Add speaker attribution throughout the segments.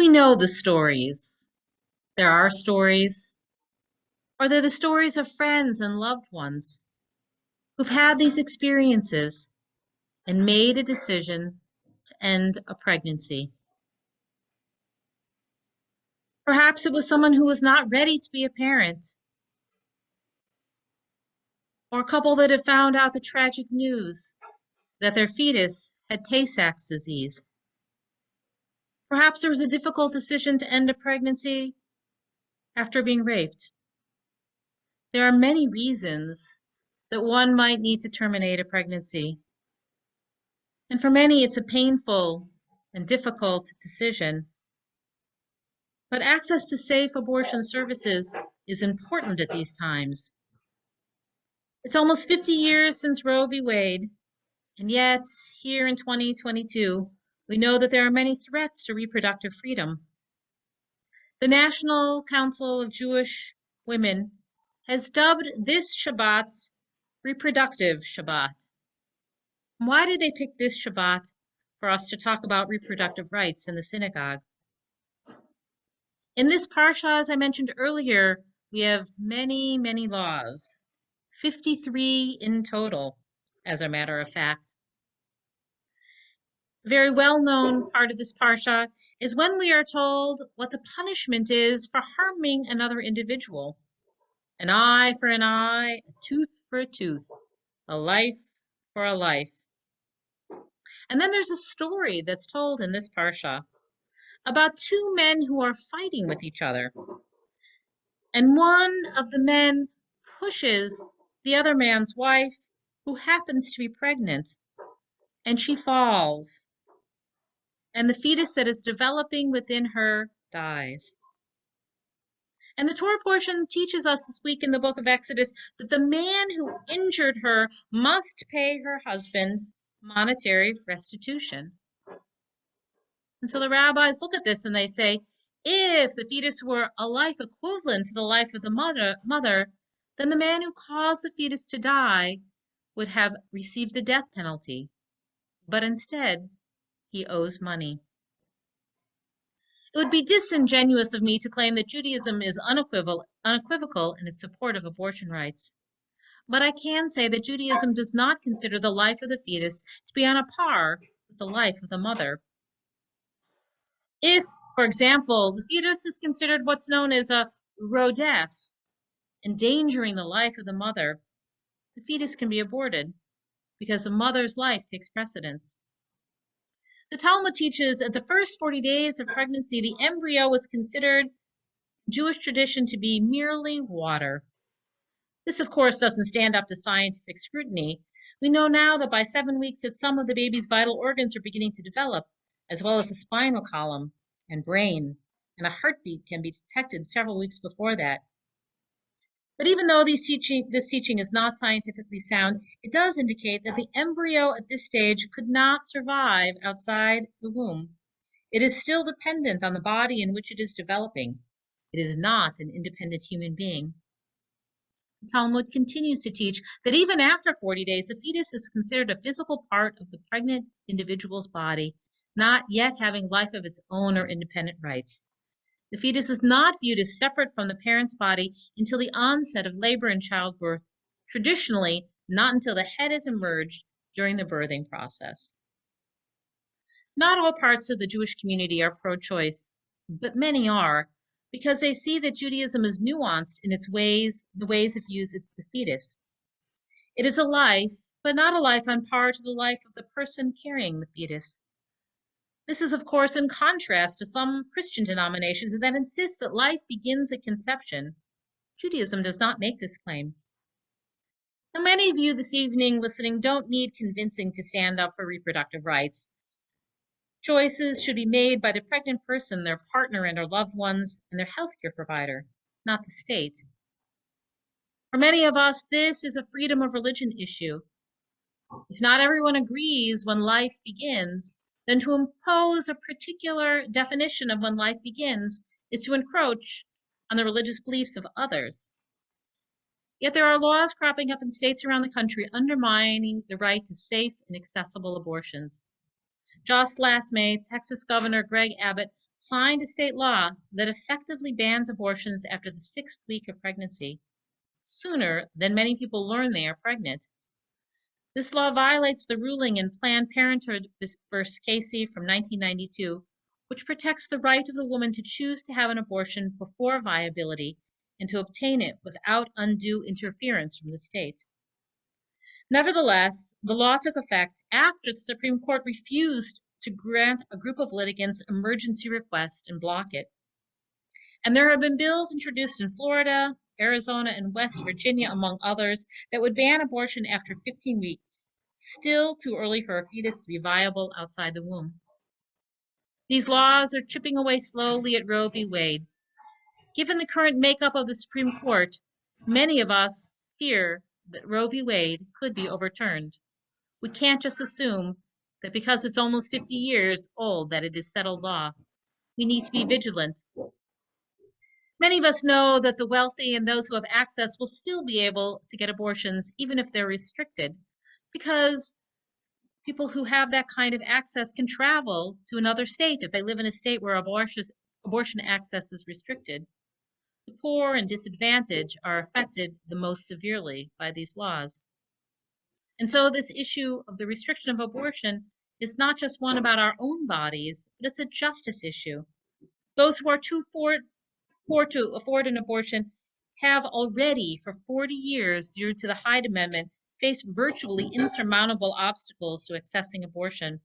Speaker 1: We know the stories. There are stories, or they're the stories of friends and loved ones who've had these experiences and made a decision to end a pregnancy. Perhaps it was someone who was not ready to be a parent, or a couple that had found out the tragic news that their fetus had Tay-Sachs disease. Perhaps there was a difficult decision to end a pregnancy after being raped. There are many reasons that one might need to terminate a pregnancy. And for many, it's a painful and difficult decision. But access to safe abortion services is important at these times. It's almost 50 years since Roe v. Wade, and yet here in 2022, we know that there are many threats to reproductive freedom. The National Council of Jewish Women has dubbed this Shabbat Reproductive Shabbat. Why did they pick this Shabbat for us to talk about reproductive rights in the synagogue? In this parsha, as I mentioned earlier, we have many, many laws, 53 in total, as a matter of fact. A very well-known part of this parsha is when we are told what the punishment is for harming another individual. An eye for an eye, a tooth for a tooth, a life for a life. And then there's a story that's told in this parsha about two men who are fighting with each other. And one of the men pushes the other man's wife, who happens to be pregnant, and she falls. And the fetus that is developing within her dies. And the Torah portion teaches us this week in the book of Exodus that the man who injured her must pay her husband monetary restitution. And so the rabbis look at this and they say, if the fetus were a life equivalent to the life of the mother, then the man who caused the fetus to die would have received the death penalty. But instead, he owes money. It would be disingenuous of me to claim that Judaism is unequivocal in its support of abortion rights. But I can say that Judaism does not consider the life of the fetus to be on a par with the life of the mother. If, for example, the fetus is considered what's known as a rodef, endangering the life of the mother, the fetus can be aborted because the mother's life takes precedence. The Talmud teaches that the first 40 days of pregnancy, the embryo was considered Jewish tradition to be merely water. This, of course, doesn't stand up to scientific scrutiny. We know now that by 7 weeks that some of the baby's vital organs are beginning to develop, as well as the spinal column and brain, and a heartbeat can be detected several weeks before that. But even though this teaching is not scientifically sound, it does indicate that the embryo at this stage could not survive outside the womb. It is still dependent on the body in which it is developing. It is not an independent human being. The Talmud continues to teach that even after 40 days, the fetus is considered a physical part of the pregnant individual's body, not yet having life of its own or independent rights. The fetus is not viewed as separate from the parent's body until the onset of labor and childbirth, traditionally not until the head has emerged during the birthing process. Not all parts of the Jewish community are pro-choice, but many are, because they see that Judaism is nuanced in its ways, the ways of use of the fetus. It is a life, but not a life on par to the life of the person carrying the fetus. This is, of course, in contrast to some Christian denominations that insist that life begins at conception. Judaism does not make this claim. Now, many of you this evening listening don't need convincing to stand up for reproductive rights. Choices should be made by the pregnant person, their partner and their loved ones, and their healthcare provider, not the state. For many of us, this is a freedom of religion issue. If not everyone agrees when life begins, then to impose a particular definition of when life begins is to encroach on the religious beliefs of others. Yet there are laws cropping up in states around the country undermining the right to safe and accessible abortions. Just last May, Texas Governor Greg Abbott signed a state law that effectively bans abortions after the 6th week of pregnancy, sooner than many people learn they are pregnant. This law violates the ruling in Planned Parenthood versus Casey from 1992, which protects the right of the woman to choose to have an abortion before viability and to obtain it without undue interference from the state. Nevertheless, the law took effect after the Supreme Court refused to grant a group of litigants emergency request and block it. And there have been bills introduced in Florida, Arizona, and West Virginia, among others, that would ban abortion after 15 weeks, still too early for a fetus to be viable outside the womb. These laws are chipping away slowly at Roe v. Wade. Given the current makeup of the Supreme Court, many of us fear that Roe v. Wade could be overturned. We can't just assume that because it's almost 50 years old that it is settled law. We need to be vigilant. Many of us know that the wealthy and those who have access will still be able to get abortions even if they're restricted, because people who have that kind of access can travel to another state if they live in a state where abortion access is restricted. The poor and disadvantaged are affected the most severely by these laws. And so this issue of the restriction of abortion is not just one about our own bodies, but it's a justice issue. Those who are too poor to afford an abortion have already, for 40 years, due to the Hyde Amendment, faced virtually insurmountable obstacles to accessing abortion.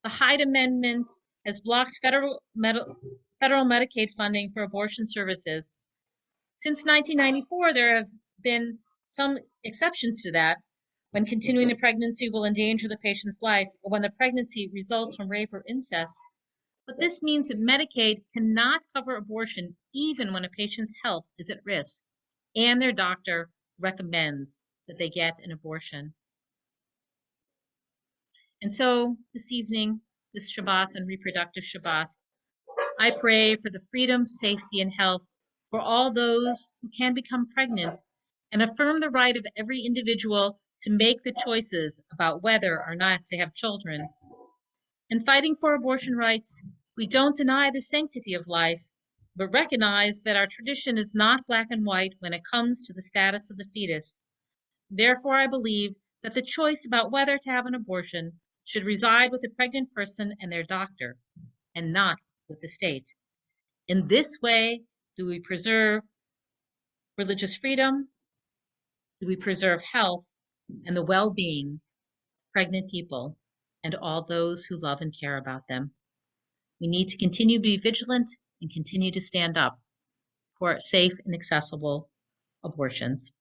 Speaker 1: The Hyde Amendment has blocked federal Medicaid funding for abortion services. Since 1994, there have been some exceptions to that, when continuing the pregnancy will endanger the patient's life, or when the pregnancy results from rape or incest. But this means that Medicaid cannot cover abortion even when a patient's health is at risk and their doctor recommends that they get an abortion. And so this evening, this Shabbat and reproductive Shabbat, I pray for the freedom, safety, and health for all those who can become pregnant, and affirm the right of every individual to make the choices about whether or not to have children. In fighting for abortion rights, we don't deny the sanctity of life, but recognize that our tradition is not black and white when it comes to the status of the fetus. Therefore, I believe that the choice about whether to have an abortion should reside with the pregnant person and their doctor, and not with the state. In this way, do we preserve religious freedom? Do we preserve health and the well-being of pregnant people and all those who love and care about them? We need to continue to be vigilant and continue to stand up for safe and accessible abortions.